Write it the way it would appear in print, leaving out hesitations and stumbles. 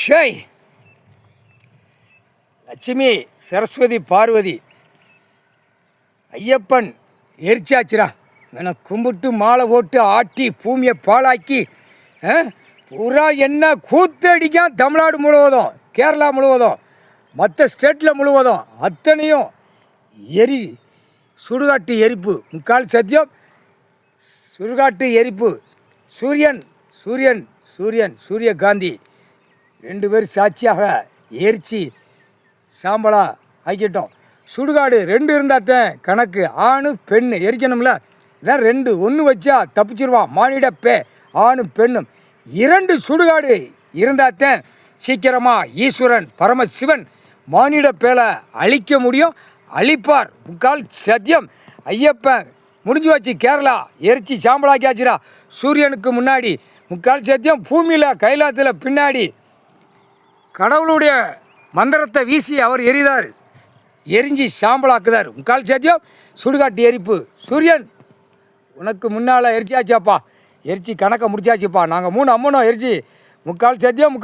ஷேய் லட்சுமி சரஸ்வதி பார்வதி ஐயப்பன் எரிச்சாச்சுரா. எனக்கு கும்பிட்டு மாலை போட்டு ஆட்டி பூமியை பாலாக்கி பூரா என்ன கூத்தடிக்க தமிழ்நாடு முழுவதும், கேரளா முழுவதும், மற்ற ஸ்டேட்டில் முழுவதும் அத்தனையும் சுடுகாட்டு எரிப்பு. முக்கால் சத்தியம் சுடுகாட்டு எரிப்பு. சூரியகாந்தி 2 பேர் சாட்சியாக எரிச்சு சாம்பலா ஆக்கிட்டோம். சுடுகாடு 2 இருந்தாத்தான் கணக்கு. ஆணு பெண்ணு எரிக்கணும்ல. இதான் 2 1 வச்சா தப்பிச்சிருவான் மானிட பே. ஆணும் பெண்ணும் 2 சுடுகாடு இருந்தாத்தான் சீக்கிரமாக ஈஸ்வரன் பரமசிவன் மானிட பேலை அழிக்க முடியும். அழிப்பார். முக்கால் சத்தியம். ஐயப்பன் முடிஞ்சு வச்சு கேரளா எரிச்சு சாம்பலாக்கியாச்சுரா. சூரியனுக்கு முன்னாடி முக்கால் சத்தியம். பூமியில் கைலாசத்தில் பின்னாடி கடவுளுடைய மந்திரத்தை வீசி அவர் எரிதார், எரிஞ்சு சாம்பலாக்குதார். முக்கால் சத்தியம். சுடுகாட்டு எரிப்பு. சூரியன் உனக்கு முன்னால் எரிச்சாச்சாப்பா, எரிச்சு கணக்கை முடிச்சாச்சுப்பா. நாங்கள் 3 அம்மனும் எரிச்சு முக்கால் சத்தியம்.